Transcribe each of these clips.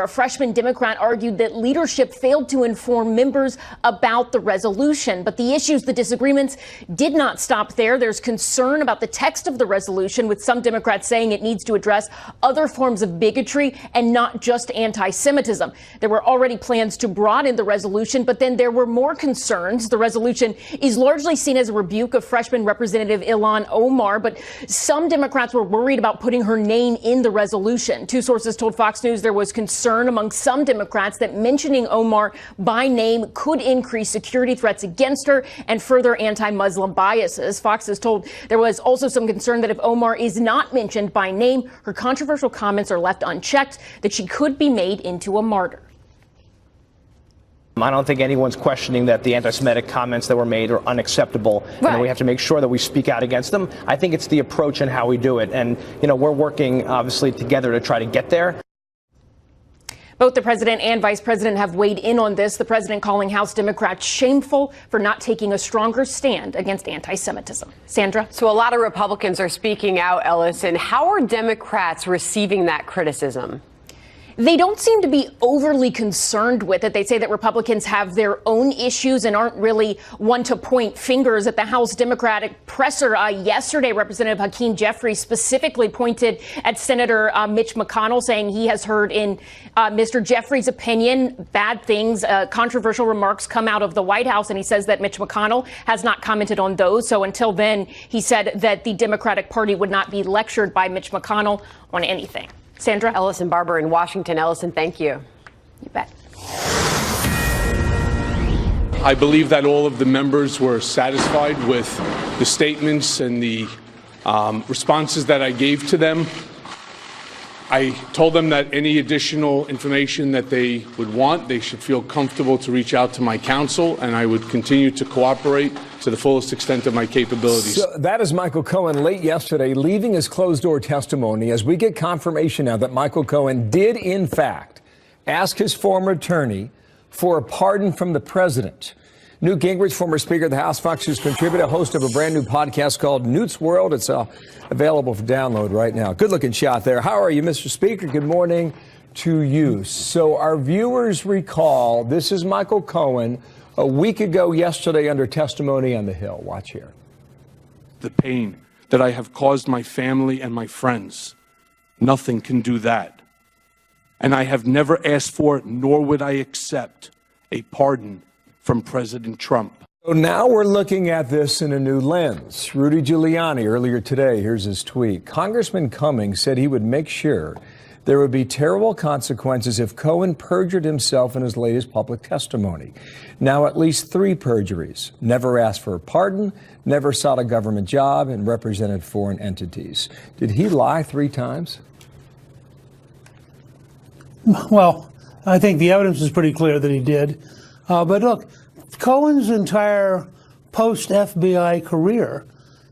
A freshman Democrat argued that leadership failed to inform members about the resolution. But the issues, the disagreements, did not stop there. There's concern about the text of the resolution, with some Democrats saying it needs to address other forms of bigotry and not just anti-Semitism. There were already plans to broaden the resolution, but then there were more concerns. The resolution is largely seen as a rebuke of freshman Representative Ilhan Omar, but some Democrats were worried about putting her name in the resolution. Two sources told Fox News there was concern among some Democrats that mentioning Omar by name could increase security threats against her and further anti-Muslim biases. Fox is told there was also some concern that if Omar is not mentioned by name, her controversial comments are left unchecked, that she could be made into a martyr. I don't think anyone's questioning that the anti-Semitic comments that were made are unacceptable, right, and we have to make sure that we speak out against them. I think it's the approach and how we do it, and we're working obviously together to try to get there. Both the president and vice president have weighed in on this, the president calling House Democrats shameful for not taking a stronger stand against anti-Semitism. Sandra? So a lot of Republicans are speaking out, Ellison. How are Democrats receiving that criticism? They don't seem to be overly concerned with it. They say that Republicans have their own issues and aren't really one to point fingers at the House Democratic presser. Yesterday, Representative Hakeem Jeffries specifically pointed at Senator Mitch McConnell, saying he has heard in Mr. Jeffries' opinion bad things, controversial remarks come out of the White House. And he says that Mitch McConnell has not commented on those. So until then, he said that the Democratic Party would not be lectured by Mitch McConnell on anything. Sandra? Ellison Barber in Washington. Ellison, thank you. You bet. I believe that all of the members were satisfied with the statements and the responses that I gave to them. I told them that any additional information that they would want, they should feel comfortable to reach out to my counsel, and I would continue to cooperate to the fullest extent of my capabilities. So that is Michael Cohen late yesterday, leaving his closed-door testimony as we get confirmation now that Michael Cohen did, in fact, ask his former attorney for a pardon from the president. Newt Gingrich, former Speaker of the House, Fox News contributor, host of a brand new podcast called Newt's World. It's available for download right now. Good-looking shot there. How are you, Mr. Speaker? Good morning to you. So our viewers recall, this is Michael Cohen a week ago yesterday under testimony on the Hill. Watch here. The pain that I have caused my family and my friends, nothing can do that. And I have never asked for, nor would I accept, a pardon from President Trump. So now we're looking at this in a new lens. Rudy Giuliani earlier today, here's his tweet. Congressman Cummings said he would make sure there would be terrible consequences if Cohen perjured himself in his latest public testimony. Now at least 3 perjuries. Never asked for a pardon, never sought a government job, and represented foreign entities. Did he lie 3 times? Well, I think the evidence is pretty clear that he did. But look, Cohen's entire post-FBI career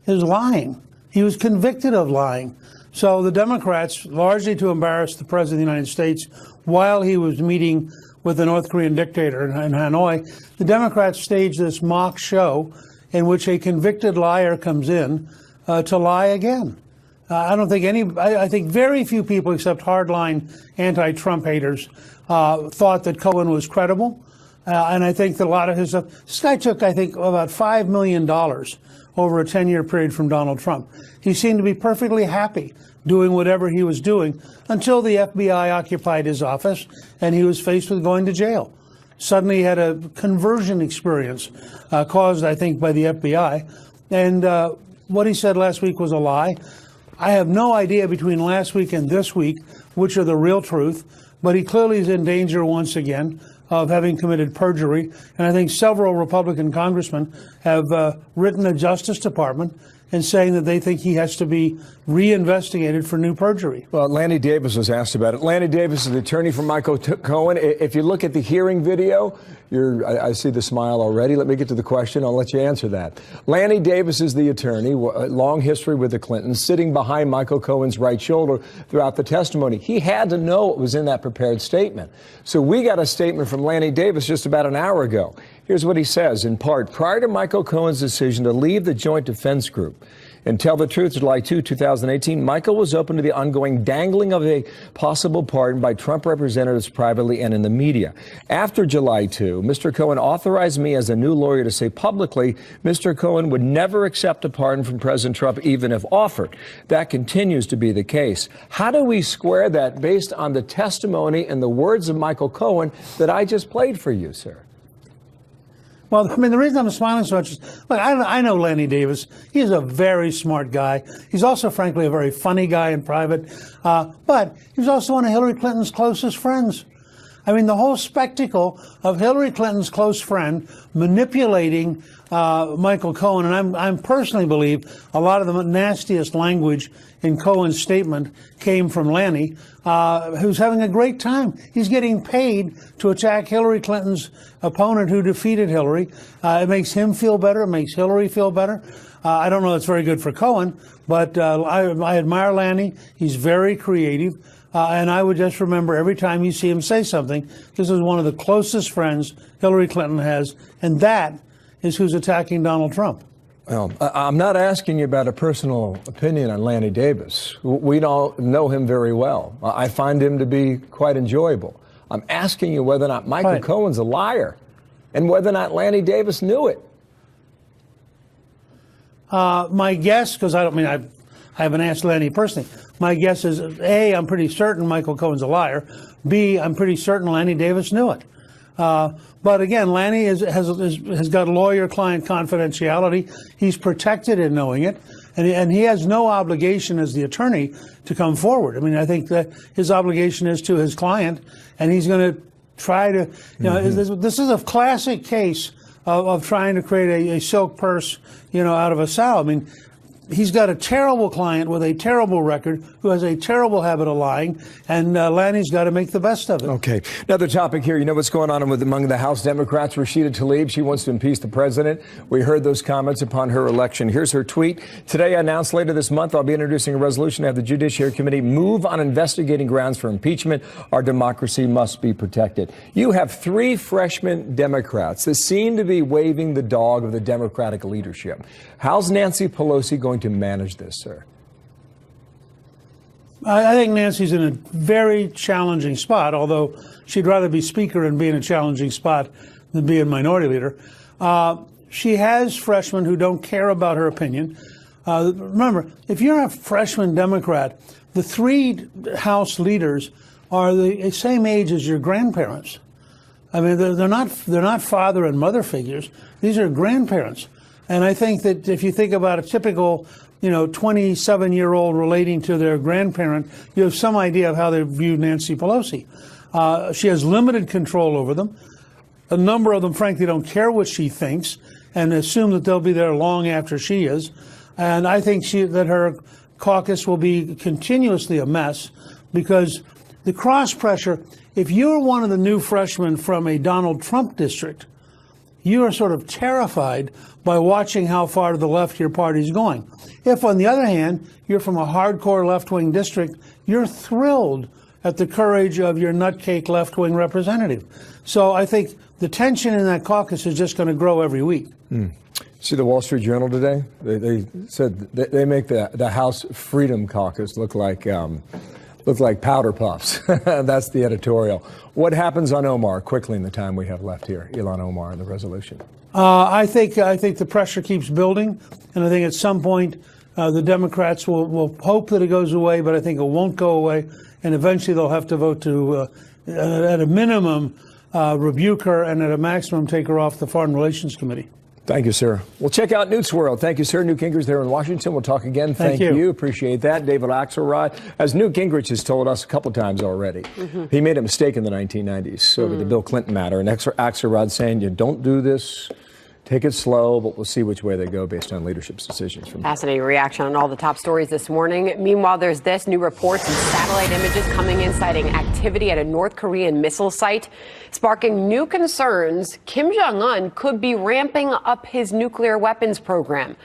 is lying. He was convicted of lying. So the Democrats, largely to embarrass the President of the United States, while he was meeting with the North Korean dictator in Hanoi, the Democrats staged this mock show in which a convicted liar comes in to lie again. I think very few people except hardline anti-Trump haters thought that Cohen was credible. And I think that a lot of his stuff, this guy took, I think, about $5 million over a 10-year period from Donald Trump. He seemed to be perfectly happy doing whatever he was doing until the FBI occupied his office and he was faced with going to jail. Suddenly he had a conversion experience caused, I think, by the FBI. And what he said last week was a lie. I have no idea between last week and this week which are the real truth, but he clearly is in danger once again of having committed perjury. And I think several Republican congressmen have written the Justice Department and saying that they think he has to be reinvestigated for new perjury. Well, Lanny Davis was asked about it. Lanny Davis is the attorney for Michael Cohen. If you look at the hearing video, I see the smile already. Let me get to the question. I'll let you answer that. Lanny Davis is the attorney, long history with the Clintons, sitting behind Michael Cohen's right shoulder throughout the testimony. He had to know what was in that prepared statement. So we got a statement from Lanny Davis just about an hour ago. Here's what he says, in part, prior to Michael Cohen's decision to leave the Joint Defense Group In Tell the Truth, July 2, 2018, Michael was open to the ongoing dangling of a possible pardon by Trump representatives privately and in the media. After July 2, Mr. Cohen authorized me as a new lawyer to say publicly Mr. Cohen would never accept a pardon from President Trump, even if offered. That continues to be the case. How do we square that based on the testimony and the words of Michael Cohen that I just played for you, sir? Well, I mean, the reason I'm smiling so much is, look, I know Lanny Davis. He's a very smart guy. He's also, frankly, a very funny guy in private. But he's also one of Hillary Clinton's closest friends. I mean, the whole spectacle of Hillary Clinton's close friend manipulating Michael Cohen, and I personally believe a lot of the nastiest language in Cohen's statement came from Lanny, who's having a great time. He's getting paid to attack Hillary Clinton's opponent who defeated Hillary. It makes him feel better. It makes Hillary feel better. I don't know if it's very good for Cohen, but I admire Lanny. He's very creative. And I would just remember every time you see him say something, this is one of the closest friends Hillary Clinton has, and that is who's attacking Donald Trump. Well, I'm not asking you about a personal opinion on Lanny Davis. We don't know him very well. I find him to be quite enjoyable. I'm asking you whether or not Michael Cohen's a liar and whether or not Lanny Davis knew it. My guess, because I haven't asked Lanny personally, my guess is, A, I'm pretty certain Michael Cohen's a liar. B, I'm pretty certain Lanny Davis knew it. But again, Lanny has got lawyer-client confidentiality. He's protected in knowing it, and he has no obligation as the attorney to come forward. I mean, I think that his obligation is to his client, and he's going to try to, this is a classic case of trying to create a silk purse, out of a sow. I mean, he's got a terrible client with a terrible record who has a terrible habit of lying, and Lanny's got to make the best of it. Okay. Another topic here. You know what's going on among the House Democrats? Rashida Tlaib, she wants to impeach the president. We heard those comments upon her election. Here's her tweet. Today, I announced later this month, I'll be introducing a resolution to have the Judiciary Committee move on investigating grounds for impeachment. Our democracy must be protected. You have 3 freshman Democrats that seem to be waving the dog of the Democratic leadership. How's Nancy Pelosi going to manage this, sir? I think Nancy's in a very challenging spot, although she'd rather be Speaker and be in a challenging spot than be a minority leader. She has freshmen who don't care about her opinion. Remember, if you're a freshman Democrat, the 3 House leaders are the same age as your grandparents. I mean, they're not father and mother figures. These are grandparents. And I think that if you think about a typical, 27-year-old relating to their grandparent, you have some idea of how they view Nancy Pelosi. She has limited control over them. A number of them, frankly, don't care what she thinks and assume that they'll be there long after she is. And I think that her caucus will be continuously a mess because the cross pressure, if you're one of the new freshmen from a Donald Trump district, you are sort of terrified by watching how far to the left your party's going. If, on the other hand, you're from a hardcore left-wing district, you're thrilled at the courage of your nutcake left-wing representative. So I think the tension in that caucus is just going to grow every week. See the Wall Street Journal today? They said they make the House Freedom Caucus look like powder puffs. That's the editorial. What happens on Omar quickly in the time we have left here, Ilhan Omar, and the resolution? I think the pressure keeps building, and I think at some point the Democrats will hope that it goes away, but I think it won't go away, and eventually they'll have to vote to, at a minimum, rebuke her, and at a maximum take her off the Foreign Relations Committee. Thank you, sir. We'll check out Newt's World. Thank you, sir. Newt Gingrich there in Washington. We'll talk again. Thank you. Appreciate that. David Axelrod, as Newt Gingrich has told us a couple times already, he made a mistake in the 1990s over the Bill Clinton matter. And Axelrod saying, you don't do this. Take it slow, but we'll see which way they go based on leadership's decisions. Fascinating reaction on all the top stories this morning. Meanwhile, there's this new reports and satellite images coming in citing activity at a North Korean missile site, sparking new concerns. Kim Jong-un could be ramping up his nuclear weapons program.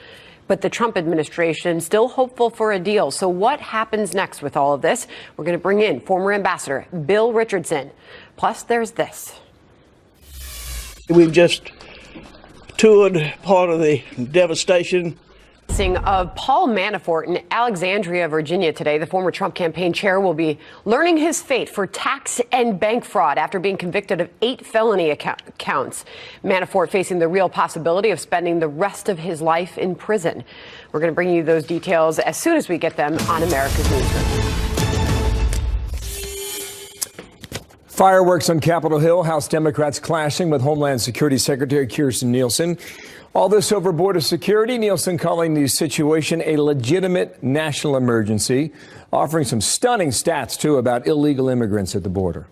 But the Trump administration still hopeful for a deal. So what happens next with all of this? We're going to bring in former Ambassador Bill Richardson. Plus, there's this. We've just toured part of the devastation Of Paul Manafort in Alexandria, Virginia today. The former Trump campaign chair will be learning his fate for tax and bank fraud after being convicted of 8 felony counts. Manafort facing the real possibility of spending the rest of his life in prison. We're going to bring you those details as soon as we get them on America's Newsroom. Fireworks on Capitol Hill, House Democrats clashing with Homeland Security Secretary Kirstjen Nielsen. All this over border security, Nielsen calling the situation a legitimate national emergency, offering some stunning stats, too, about illegal immigrants at the border.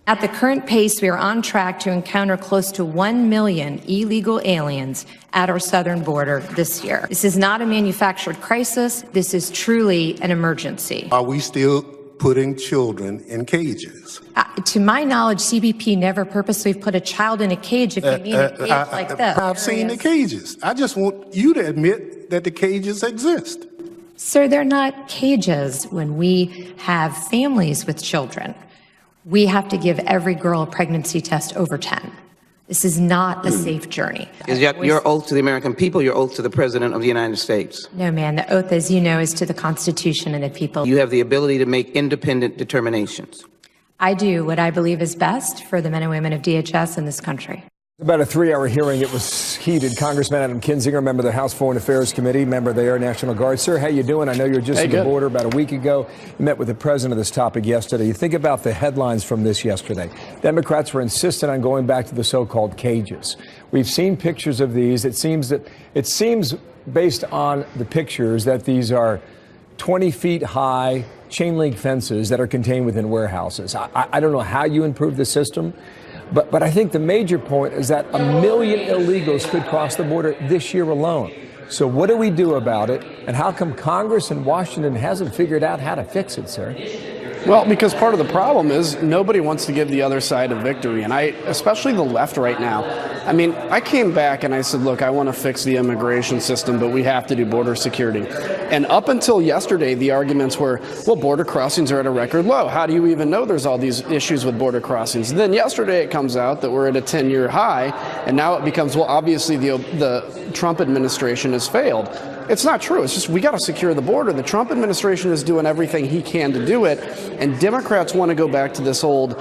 At the current pace, we are on track to encounter close to 1 million illegal aliens at our southern border this year. This is not a manufactured crisis. This is truly an emergency. Are we still putting children in cages? To my knowledge, CBP never purposely put a child in a cage if you mean a cage like this. I've seen the cages. I just want you to admit that the cages exist. Sir, they're not cages. When we have families with children, we have to give every girl a pregnancy test over 10. This is not a safe journey. Is your oath to the American people, your oath to the President of the United States? No, ma'am. The oath, as you know, is to the Constitution and the people. You have the ability to make independent determinations. I do what I believe is best for the men and women of DHS in this country. About a 3-hour hearing. It was heated. Congressman Adam Kinzinger, member of the House Foreign Affairs Committee, member of the Air National Guard. Sir, how you doing? I know you were just at the border about a week ago. You met with the president of this topic yesterday. You think about the headlines from this yesterday. Democrats were insistent on going back to the so-called cages. We've seen pictures of these. It seems based on the pictures that these are 20 feet high chain link fences that are contained within warehouses. I don't know how you improve the system. But I think the major point is that 1 million illegals could cross the border this year alone. So what do we do about it? And how come Congress in Washington hasn't figured out how to fix it, sir? Well, because part of the problem is nobody wants to give the other side a victory. And especially the left right now. I mean, I came back and I said, look, I want to fix the immigration system, but we have to do border security. And up until yesterday, the arguments were, well, border crossings are at a record low. How do you even know there's all these issues with border crossings? And then yesterday it comes out that we're at a 10-year high. And now it becomes, well, obviously the Trump administration has failed. It's not true. It's just we got to secure the border. The Trump administration is doing everything he can to do it. And Democrats want to go back to this old,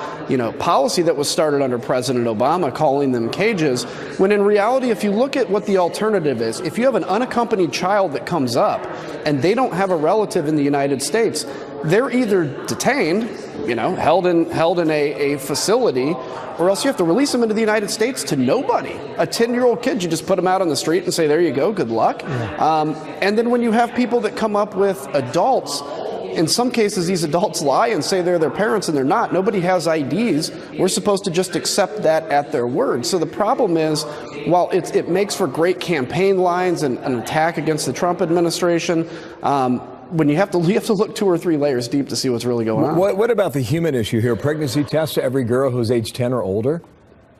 policy that was started under President Obama, calling them cages, when in reality, if you look at what the alternative is, if you have an unaccompanied child that comes up and they don't have a relative in the United States, they're either detained, held in a facility, or else you have to release them into the United States to nobody. A 10-year-old kid, you just put them out on the street and say, there you go, good luck. And then when you have people that come up with adults, in some cases these adults lie and say they're their parents and they're not. Nobody has IDs. We're supposed to just accept that at their word. So the problem is, while it makes for great campaign lines and an attack against the Trump administration, when you have to look 2 or 3 layers deep to see what's really going on. What about the human issue here? Pregnancy tests to every girl who's age 10 or older?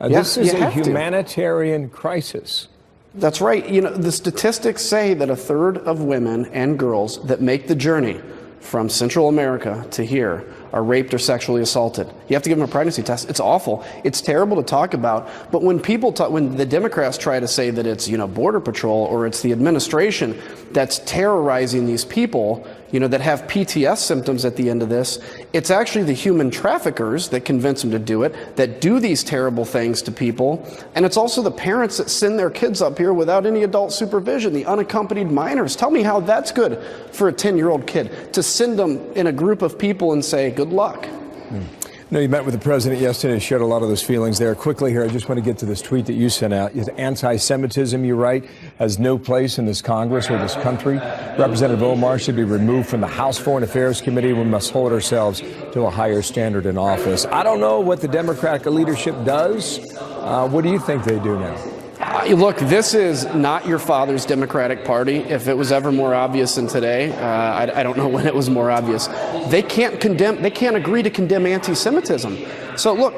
This is a humanitarian crisis. That's right. The statistics say that 1/3 of women and girls that make the journey from Central America to here are raped or sexually assaulted. You have to give them a pregnancy test. It's awful. It's terrible to talk about. But when when the Democrats try to say that it's, Border Patrol or it's the administration that's terrorizing these people, that have PTS symptoms at the end of this, it's actually the human traffickers that convince them to do it, that do these terrible things to people. And it's also the parents that send their kids up here without any adult supervision, the unaccompanied minors. Tell me how that's good for a 10-year-old kid to send them in a group of people and say, good luck. No, you met with the president yesterday and shared a lot of those feelings there. Quickly here, I just want to get to this tweet that you sent out. Anti-Semitism, you write, has no place in this Congress or this country. Representative Omar should be removed from the House Foreign Affairs Committee. We must hold ourselves to a higher standard in office. I don't know what the Democratic leadership does. What do you think they do now? Look, this is not your father's Democratic Party. If it was ever more obvious than today, I don't know when it was more obvious. They can't agree to condemn anti-Semitism. So look,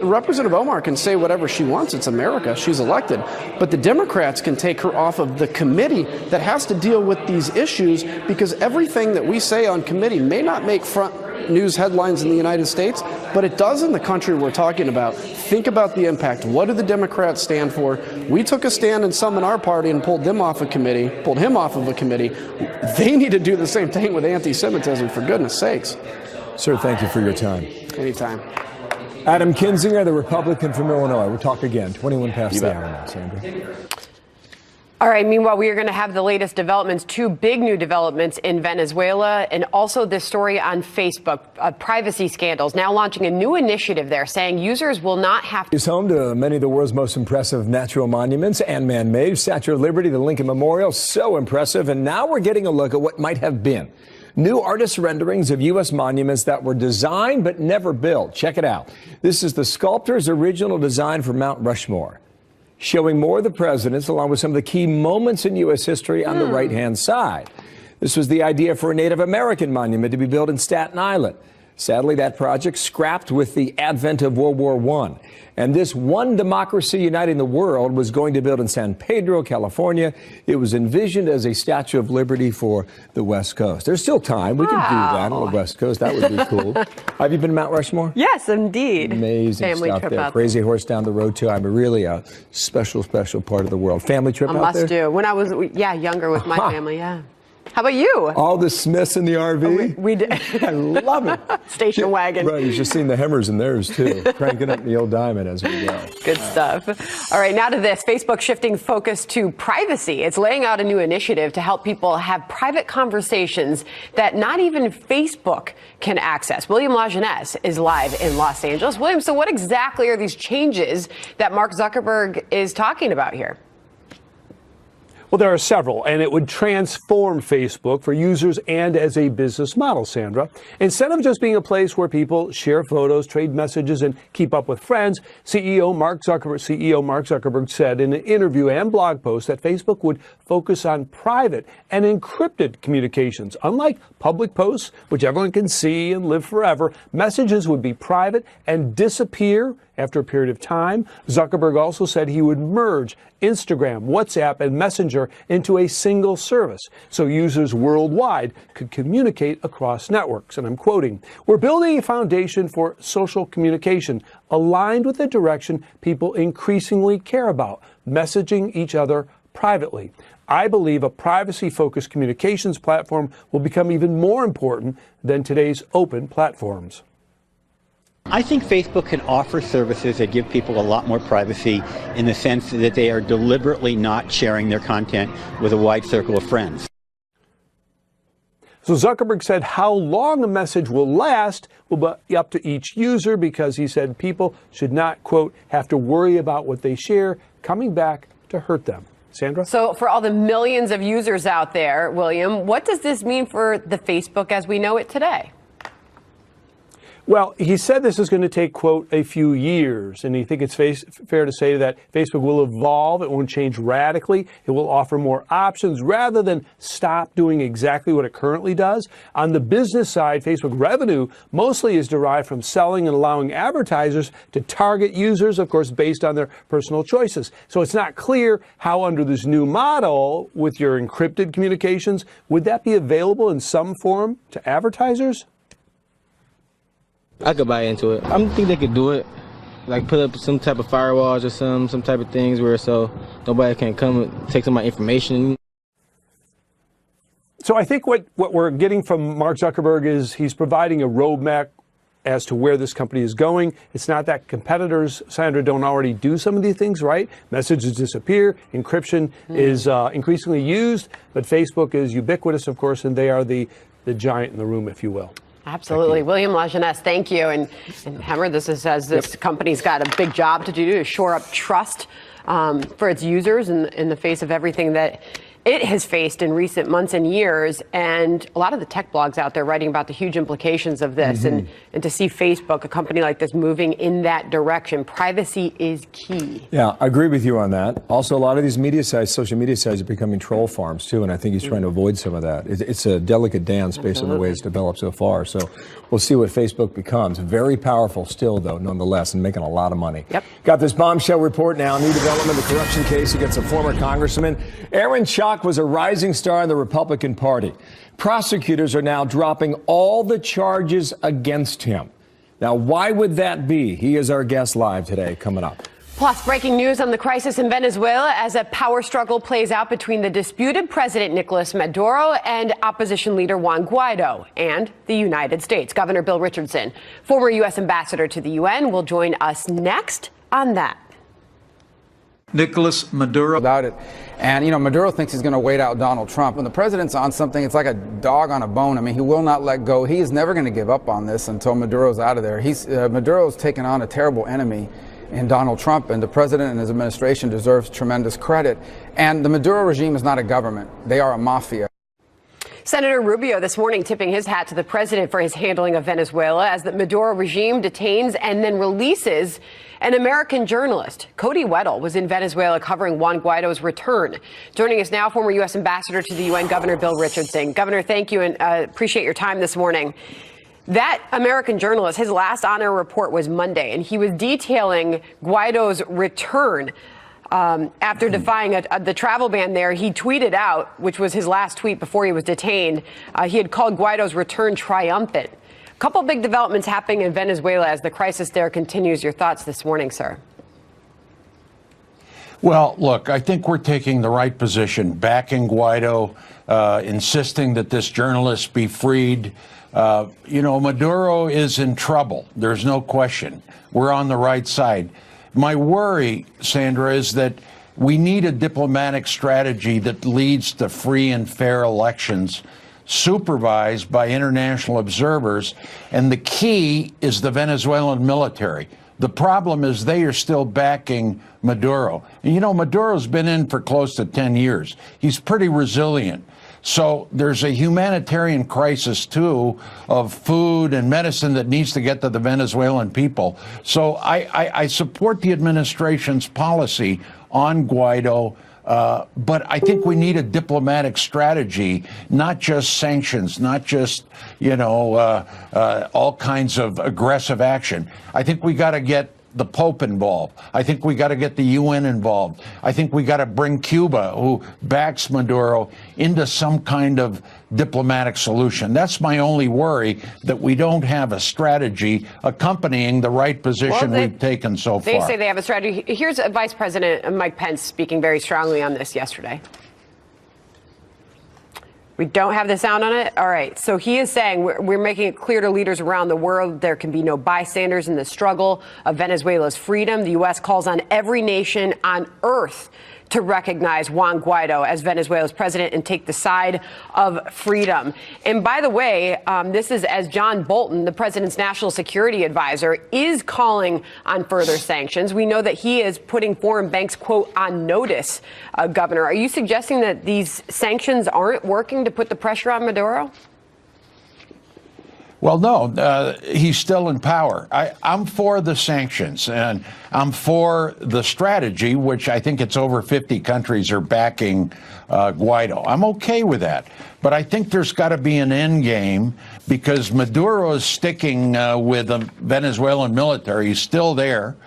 Representative Omar can say whatever she wants. It's America. She's elected. But the Democrats can take her off of the committee that has to deal with these issues, because everything that we say on committee may not make front news headlines in the United States, but it does in the country we're talking about. Think about the impact. What do the Democrats stand for? We took a stand in some in our party and pulled him off of a committee. They need to do the same thing with anti-Semitism, for goodness sakes. Sir, thank you for your time. Anytime. Adam Kinzinger, the Republican from Illinois. We'll talk again. 21 past the hour now, Sandra. All right. Meanwhile, we are going to have the latest developments, 2 big new developments in Venezuela, and also this story on Facebook, privacy scandals, now launching a new initiative there saying users will not have to. It's home to many of the world's most impressive natural monuments and man-made. Statue of Liberty, the Lincoln Memorial, so impressive. And now we're getting a look at what might have been. New artist renderings of U.S. monuments that were designed but never built. Check it out. This is the sculptor's original design for Mount Rushmore, showing more of the presidents along with some of the key moments in U.S. history on the right-hand side. This was the idea for a Native American monument to be built in Staten Island. Sadly, that project scrapped with the advent of World War I. And this one democracy uniting the world was going to build in San Pedro, California. It was envisioned as a Statue of Liberty for the West Coast. There's still time. We can do that on the West Coast. That would be cool. Have you been to Mount Rushmore? Yes, indeed. Amazing Family stuff trip there. out Crazy Horse down the road, too. I'm really a special part of the world. Family trip out there? Must do. When I was, younger with my family, yeah. How about you? All the Smiths in the RV. We did. I love it. Station wagon. Right, you should have seen the Hemmers in theirs, too. Cranking up the old diamond as we go. Good stuff. All right, now to this. Facebook shifting focus to privacy. It's laying out a new initiative to help people have private conversations that not even Facebook can access. William Lajeunesse is live in Los Angeles. William, so what exactly are these changes that Mark Zuckerberg is talking about here? Well, there are several, and it would transform Facebook for users and as a business model, Sandra. Instead of just being a place where people share photos, trade messages, and keep up with friends, CEO Mark Zuckerberg said in an interview and blog post that Facebook would focus on private and encrypted communications. Unlike public posts, which everyone can see and live forever, messages would be private and disappear after a period of time. Zuckerberg also said he would merge Instagram, WhatsApp, and Messenger into a single service so users worldwide could communicate across networks. And I'm quoting, "We're building a foundation for social communication aligned with the direction people increasingly care about, messaging each other privately. I believe a privacy-focused communications platform will become even more important than today's open platforms." I think Facebook can offer services that give people a lot more privacy in the sense that they are deliberately not sharing their content with a wide circle of friends. So Zuckerberg said how long a message will last will be up to each user because he said people should not, quote, have to worry about what they share coming back to hurt them. Sandra? So for all the millions of users out there, William, what does this mean for the Facebook as we know it today? Well, he said this is going to take, quote, a few years, and I think it's fair to say that Facebook will evolve. It won't change radically. It will offer more options rather than stop doing exactly what it currently does. On the business side, Facebook revenue mostly is derived from selling and allowing advertisers to target users, of course, based on their personal choices. So it's not clear how under this new model with your encrypted communications, would that be available in some form to advertisers? I could buy into it. I think they could do it, like put up some type of firewalls or some type of things where so nobody can come and take some of my information. So I think what we're getting from Mark Zuckerberg is he's providing a roadmap as to where this company is going. It's not that competitors, Sandra, don't already do some of these things, right? Messages disappear, encryption is increasingly used, but Facebook is ubiquitous, of course, and they are the giant in the room, if you will. Absolutely. William Lajeunesse, thank you. And Hemmer, this is as this company's got a big job to do to shore up trust for its users in the face of everything that it has faced in recent months and years. And a lot of the tech blogs out there writing about the huge implications of this and to see Facebook, a company like this, moving in that direction. Privacy is key. Yeah, I agree with you on that. Also, a lot of these media sites, social media sites, are becoming troll farms, too, and I think he's trying to avoid some of that. It's a delicate dance based on the way it's developed so far. So we'll see what Facebook becomes. Very powerful still, though, nonetheless, and making a lot of money. Yep. Got this bombshell report now. New development, the corruption case against a former congressman. Aaron Schock was a rising star in the Republican Party. prosecutors are now dropping all the charges against him. Now, why would that be? He is our guest live today, coming up. Plus, breaking news on the crisis in Venezuela as a power struggle plays out between the disputed President Nicolas Maduro and opposition leader Juan Guaido and the United States. Governor Bill Richardson, former U.S. ambassador to the UN, will join us next on that. Nicolas Maduro about it. And, you know, Maduro thinks he's going to wait out Donald Trump. When the president's on something, it's like a dog on a bone. I mean, he will not let go. He is never going to give up on this until Maduro's out of there. Maduro's taken on a terrible enemy in Donald Trump, and the president and his administration deserves tremendous credit. And the Maduro regime is not a government. They are a mafia. Senator Rubio this morning tipping his hat to the president for his handling of Venezuela as the Maduro regime detains and then releases an American journalist. Cody Weddle was in Venezuela covering Juan Guaido's return. Joining us now, former U.S. ambassador to the UN, Governor Bill Richardson. Governor, thank you and appreciate your time this morning. That American journalist, his last on-air report was Monday, and he was detailing Guaido's return. After defying the travel ban there, he tweeted out, which was his last tweet before he was detained, he had called Guaido's return triumphant. A couple big developments happening in Venezuela as the crisis there continues. Your thoughts this morning, sir? Well, look, I think we're taking the right position, backing Guaido, insisting that this journalist be freed. You know, Maduro is in trouble. There's no question. We're on the right side. My worry, Sandra, is that we need a diplomatic strategy that leads to free and fair elections, supervised by international observers. And the key is the Venezuelan military. The problem is they are still backing Maduro. And, you know, Maduro's been in for close to 10 years. He's pretty resilient. So there's a humanitarian crisis, too, of food and medicine that needs to get to the Venezuelan people. So I support the administration's policy on Guaido, but I think we need a diplomatic strategy, not just sanctions, not just, you know, all kinds of aggressive action. I think we got to get the Pope involved. I think we got to get the UN involved. I think we got to bring Cuba, who backs Maduro, into some kind of diplomatic solution. That's my only worry, that we don't have a strategy accompanying the right position we've taken so far. They say they have a strategy. Here's Vice President Mike Pence speaking very strongly on this yesterday. We don't have the sound on it? All right. So he is saying we're making it clear to leaders around the world there can be no bystanders in the struggle of Venezuela's freedom. The U.S. calls on every nation on earth to recognize Juan Guaido as Venezuela's president and take the side of freedom. And by the way, this is as John Bolton, the president's national security advisor, is calling on further sanctions. We know that he is putting foreign banks, quote, on notice. Governor, are you suggesting that these sanctions aren't working to put the pressure on Maduro? Well, no, he's still in power. I'm for the sanctions, and I'm for the strategy, which I think it's over 50 countries are backing Guaido. I'm okay with that. But I think there's got to be an end game, because Maduro is sticking with the Venezuelan military. He's still there.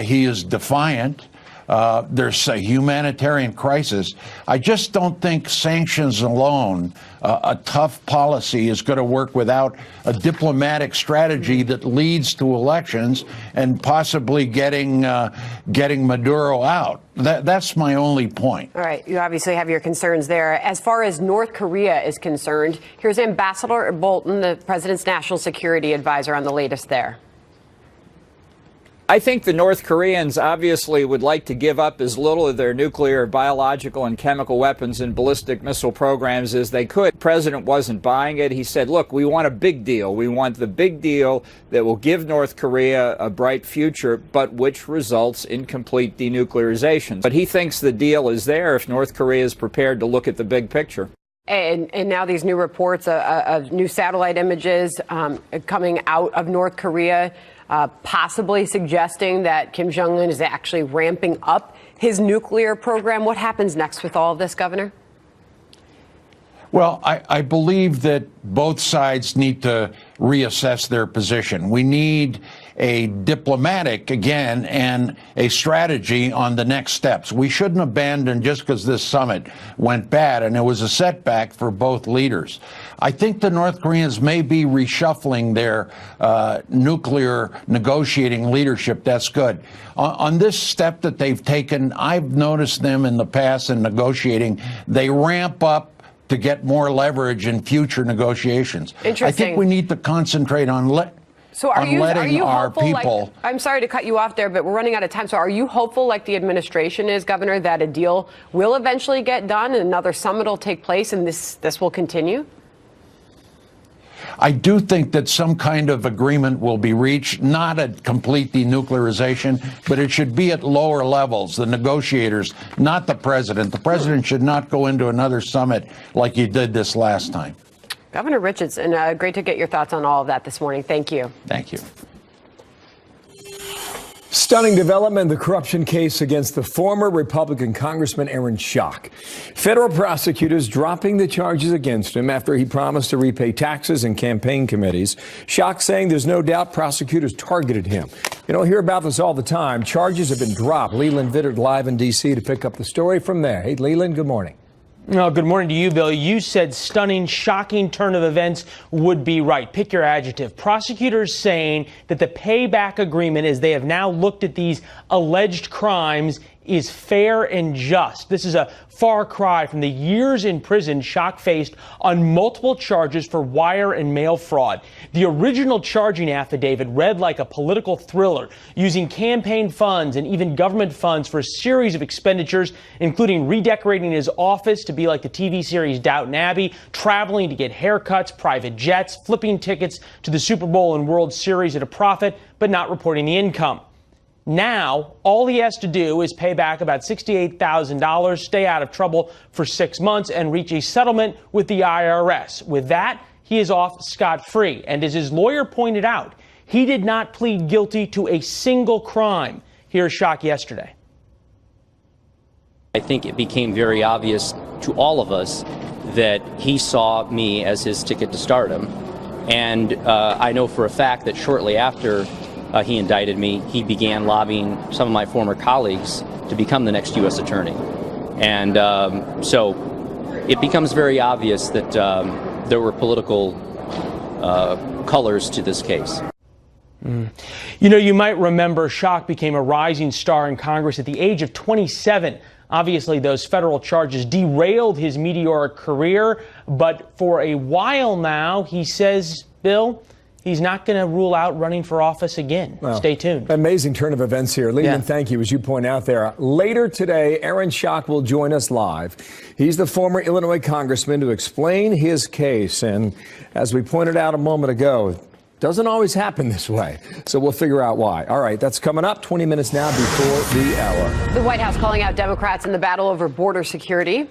He is defiant. There's a humanitarian crisis. I just don't think sanctions alone, a tough policy, is going to work without a diplomatic strategy that leads to elections and possibly getting Maduro out. That's my only point. All right. You obviously have your concerns there. As far as North Korea is concerned, here's Ambassador Bolton, the president's national security advisor, on the latest there. I think the North Koreans obviously would like to give up as little of their nuclear, biological, and chemical weapons and ballistic missile programs as they could. The president wasn't buying it. He said, look, we want a big deal. We want the big deal that will give North Korea a bright future, but which results in complete denuclearization. But he thinks the deal is there if North Korea is prepared to look at the big picture. And now these new reports of new satellite images coming out of North Korea, possibly suggesting that Kim Jong-un is actually ramping up his nuclear program. What happens next with all of this, Governor? Well, I believe that both sides need to reassess their position. We need a diplomatic, again, and a strategy on the next steps. We shouldn't abandon just because this summit went bad, and it was a setback for both leaders. I think the North Koreans may be reshuffling their nuclear negotiating leadership. That's good. On this step that they've taken, I've noticed them in the past in negotiating, they ramp up to get more leverage in future negotiations. Interesting. I think we need to concentrate on letting our people. I'm sorry to cut you off there, but we're running out of time. So are you hopeful, like the administration is, Governor, that a deal will eventually get done and another summit will take place and this will continue? I do think that some kind of agreement will be reached, not a complete denuclearization, but it should be at lower levels, the negotiators, not the president. The president should not go into another summit like he did this last time. Governor Richardson, great to get your thoughts on all of that this morning. Thank you. Thank you. Stunning development, the corruption case against the former Republican Congressman Aaron Schock. Federal prosecutors dropping the charges against him after he promised to repay taxes and campaign committees. Schock saying there's no doubt prosecutors targeted him. You don't hear about this all the time. Charges have been dropped. Leland Vittert live in D.C. to pick up the story from there. Hey, Leland, good morning. No, good morning to you, Bill. You said stunning, shocking turn of events would be right. Pick your adjective. Prosecutors saying that the payback agreement, as they have now looked at these alleged crimes, is fair and just. This is a far cry from the years in prison Schock faced on multiple charges for wire and mail fraud. The original charging affidavit read like a political thriller, using campaign funds and even government funds for a series of expenditures, including redecorating his office to be like the TV series Downton Abbey, traveling to get haircuts, private jets, flipping tickets to the Super Bowl and World Series at a profit, but not reporting the income. Now, all he has to do is pay back about $68,000, stay out of trouble for 6 months, and reach a settlement with the IRS. With that, he is off scot-free. And as his lawyer pointed out, he did not plead guilty to a single crime. Here's Schock yesterday. I think it became very obvious to all of us that he saw me as his ticket to stardom. And I know for a fact that shortly after he indicted me, he began lobbying some of my former colleagues to become the next U.S. attorney. And so it becomes very obvious that there were political colors to this case. You know, you might remember Schock became a rising star in Congress at the age of 27. Obviously, those federal charges derailed his meteoric career. But for a while now, he says, Bill, he's not going to rule out running for office again. Well, stay tuned. Amazing turn of events here. Leland, thank you. As you point out there, later today, Aaron Schock will join us live. He's the former Illinois congressman to explain his case. And as we pointed out a moment ago, it doesn't always happen this way. So we'll figure out why. All right, that's coming up 20 minutes now before the hour. The White House calling out Democrats in the battle over border security.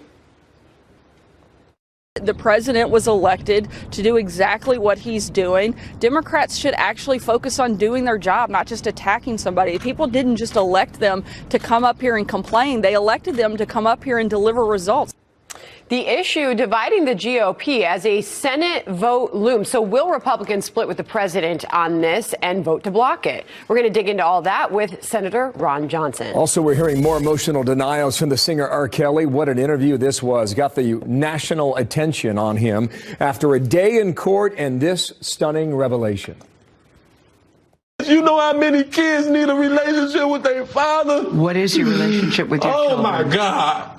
The president was elected to do exactly what he's doing. Democrats should actually focus on doing their job, not just attacking somebody. People didn't just elect them to come up here and complain. They elected them to come up here and deliver results. The issue dividing the GOP as a Senate vote looms. So will Republicans split with the president on this and vote to block it? We're going to dig into all that with Senator Ron Johnson. Also, we're hearing more emotional denials from the singer R. Kelly. What an interview this was. Got the national attention on him after a day in court and this stunning revelation. You know how many kids need a relationship with their father? What is your relationship with your children? Oh, my God.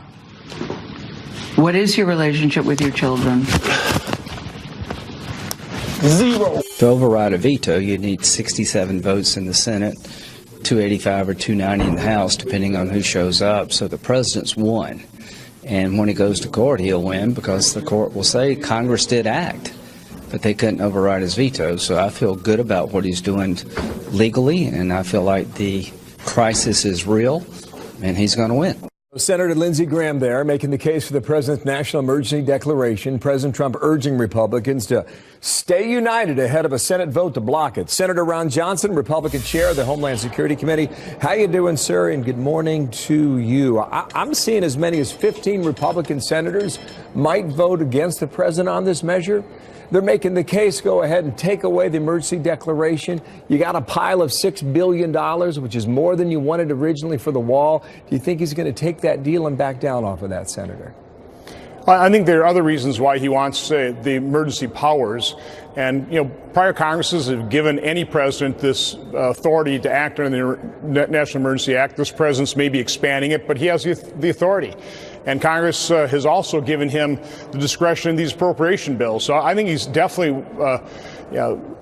What is your relationship with your children? Zero. To override a veto, you need 67 votes in the Senate, 285 or 290 in the House, depending on who shows up. So the president's won. And when he goes to court, he'll win because the court will say Congress did act, but they couldn't override his veto. So I feel good about what he's doing legally, and I feel like the crisis is real, and he's going to win. Senator Lindsey Graham there making the case for the president's national emergency declaration. President Trump urging Republicans to stay united ahead of a Senate vote to block it. Senator Ron Johnson, Republican chair of the Homeland Security Committee. How you doing, sir? And good morning to you. I'm seeing as many as 15 Republican senators might vote against the president on this measure. They're making the case, go ahead and take away the emergency declaration. You got a pile of $6 billion, which is more than you wanted originally for the wall. Do you think he's going to take that deal and back down off of that, Senator? I think there are other reasons why he wants the emergency powers. And, prior Congresses have given any president this authority to act under the National Emergency Act. This president's maybe expanding it, but he has the authority. And Congress has also given him the discretion in these appropriation bills. So I think he's definitely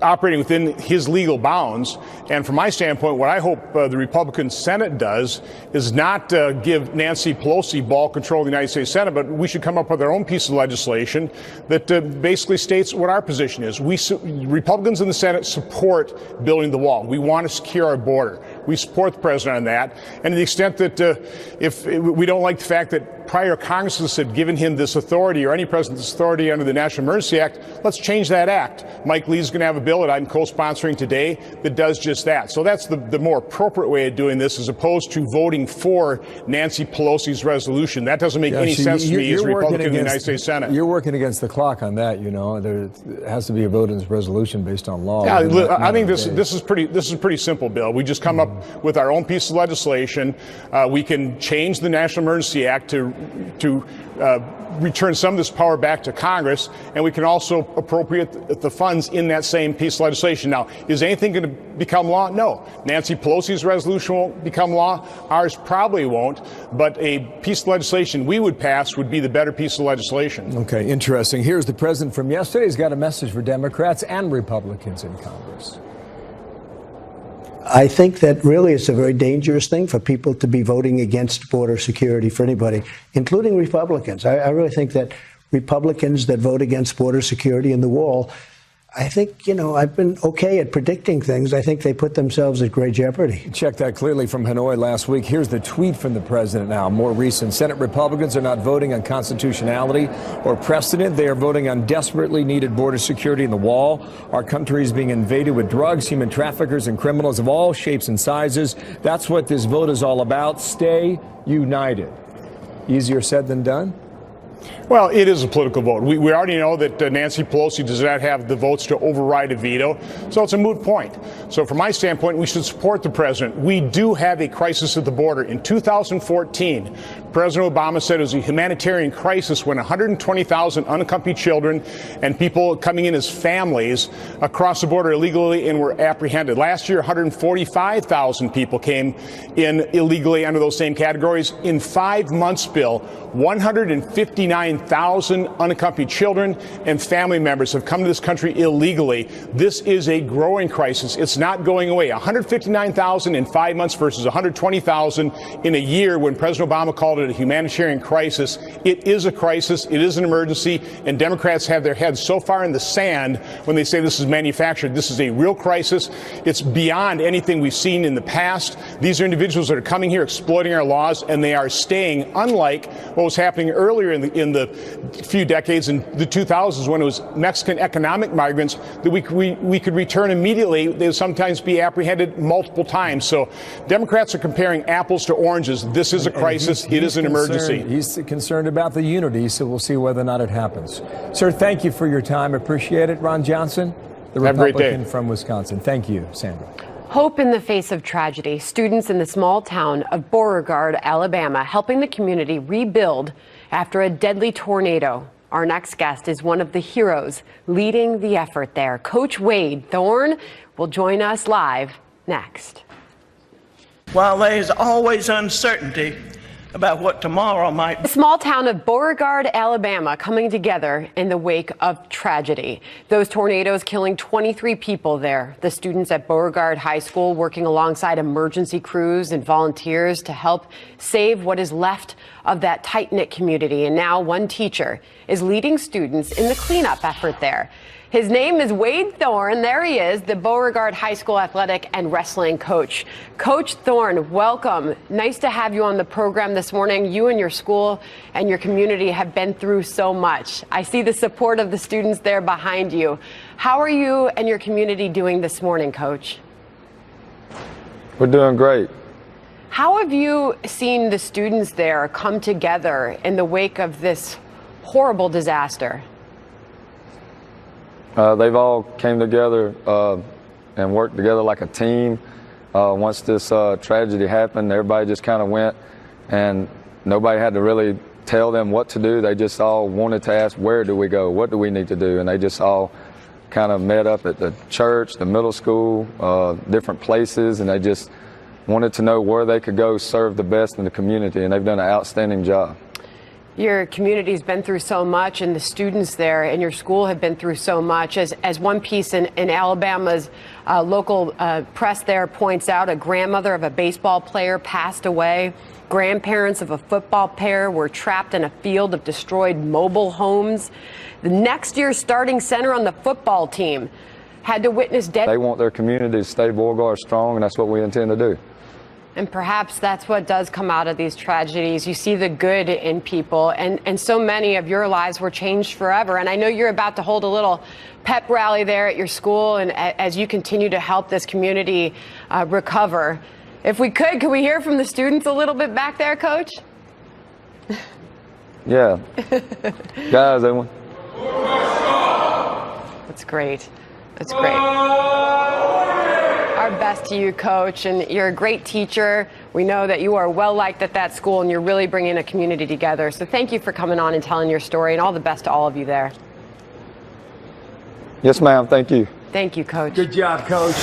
operating within his legal bounds. And from my standpoint, what I hope the Republican Senate does is not give Nancy Pelosi ball control of the United States Senate, but we should come up with our own piece of legislation that basically states what our position is. Republicans in the Senate support building the wall. We want to secure our border. We support the president on that. And to the extent that if we don't like the fact that prior Congresses had given him this authority, or any president this authority under the National Emergency Act, let's change that act. Mike Lee's going to have a bill that I'm co-sponsoring today that does just that. So that's the more appropriate way of doing this, as opposed to voting for Nancy Pelosi's resolution. That doesn't make any sense to me as a Republican in the United States Senate. You're working against the clock on that, There has to be a vote in this resolution based on law. Yeah, I think this is pretty simple, Bill. We just come up with our own piece of legislation. We can change the National Emergency Act to return some of this power back to Congress, and we can also appropriate the funds in that same piece of legislation. Now, is anything going to become law? No. Nancy Pelosi's resolution won't become law. Ours probably won't. But a piece of legislation we would pass would be the better piece of legislation. Okay, interesting. Here's the president from yesterday. He's got a message for Democrats and Republicans in Congress. I think that really it's a very dangerous thing for people to be voting against border security for anybody, including Republicans. I really think that Republicans that vote against border security and the wall, I think, I've been okay at predicting things. I think they put themselves at great jeopardy. Check that clearly from Hanoi last week. Here's the tweet from the president now. More recent. Senate Republicans are not voting on constitutionality or precedent. They are voting on desperately needed border security and the wall. Our country is being invaded with drugs, human traffickers, and criminals of all shapes and sizes. That's what this vote is all about. Stay united. Easier said than done? Well, it is a political vote. We already know that Nancy Pelosi does not have the votes to override a veto, so it's a moot point. So from my standpoint, we should support the president. We do have a crisis at the border. In 2014, President Obama said it was a humanitarian crisis when 120,000 unaccompanied children and people coming in as families across the border illegally and were apprehended. Last year, 145,000 people came in illegally under those same categories. In 5 months, Bill, 159,000 unaccompanied children and family members have come to this country illegally. This is a growing crisis. It's not going away. 159,000 in 5 months versus 120,000 in a year when President Obama called it a humanitarian crisis. It is a crisis. It is an emergency. And Democrats have their heads so far in the sand when they say this is manufactured. This is a real crisis. It's beyond anything we've seen in the past. These are individuals that are coming here exploiting our laws, and they are staying, unlike what was happening earlier in the few decades in the 2000s when it was Mexican economic migrants that we could return immediately. They would sometimes be apprehended multiple times. So Democrats are comparing apples to oranges. This is a crisis. It is an emergency. He's concerned about the unity, so we'll see whether or not it happens. Sir, thank you for your time. Appreciate it. Ron Johnson, the Republican from Wisconsin. Thank you, Sandra. Hope in the face of tragedy. Students in the small town of Beauregard, Alabama, helping the community rebuild after a deadly tornado. Our next guest is one of the heroes leading the effort there. Coach Wade Thorne will join us live next. While there is always uncertainty about what tomorrow might be. The small town of Beauregard, Alabama, coming together in the wake of tragedy. Those tornadoes killing 23 people there. The students at Beauregard High School working alongside emergency crews and volunteers to help save what is left of that tight-knit community. And now one teacher is leading students in the cleanup effort there. His name is Wade Thorne. There he is, the Beauregard High School athletic and wrestling coach. Coach Thorne, welcome. Nice to have you on the program this morning. You and your school and your community have been through so much. I see the support of the students there behind you. How are you and your community doing this morning, Coach? We're doing great. How have you seen the students there come together in the wake of this horrible disaster? They've all came together and worked together like a team. Once this tragedy happened, everybody just kind of went, and nobody had to really tell them what to do. They just all wanted to ask, where do we go? What do we need to do? And they just all kind of met up at the church, the middle school, different places, and they just wanted to know where they could go serve the best in the community, and they've done an outstanding job. Your community's been through so much, and the students there and your school have been through so much. As one piece in Alabama's local press there points out, a grandmother of a baseball player passed away. Grandparents of a football player were trapped in a field of destroyed mobile homes. The next year's starting center on the football team had to witness death. They want their community to stay Beauregard strong, and that's what we intend to do. And perhaps that's what does come out of these tragedies. You see the good in people, and so many of your lives were changed forever. And I know you're about to hold a little pep rally there at your school, and as you continue to help this community recover. If we could we hear from the students a little bit back there, Coach? Yeah. Guys, everyone. That's great. That's great. Our best to you, Coach, and you're a great teacher. We know that you are well liked at that school, and you're really bringing a community together. So thank you for coming on and telling your story, and all the best to all of you there. Yes, ma'am. Thank you. Thank you, Coach. Good job, Coach.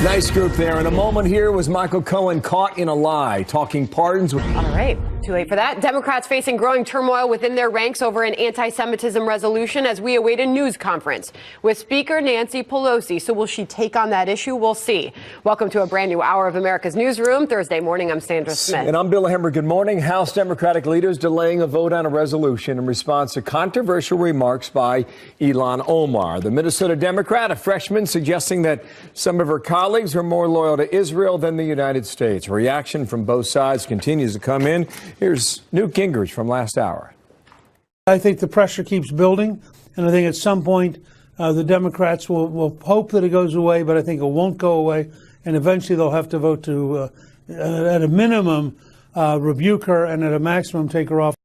Nice group there. In a moment here was Michael Cohen caught in a lie, talking pardons with... All right. Too late for that. Democrats facing growing turmoil within their ranks over an anti-Semitism resolution as we await a news conference with Speaker Nancy Pelosi. So will she take on that issue? We'll see. Welcome to a brand new hour of America's Newsroom. Thursday morning, I'm Sandra Smith. And I'm Bill Hemmer. Good morning. House Democratic leaders delaying a vote on a resolution in response to controversial remarks by Ilhan Omar, the Minnesota Democrat, a freshman, suggesting that some of her colleagues are more loyal to Israel than the United States. Reaction from both sides continues to come in. Here's Newt Gingrich from last hour. I think the pressure keeps building, and I think at some point the Democrats will hope that it goes away, but I think it won't go away, and eventually they'll have to vote to, at a minimum, rebuke her, and at a maximum, take her off.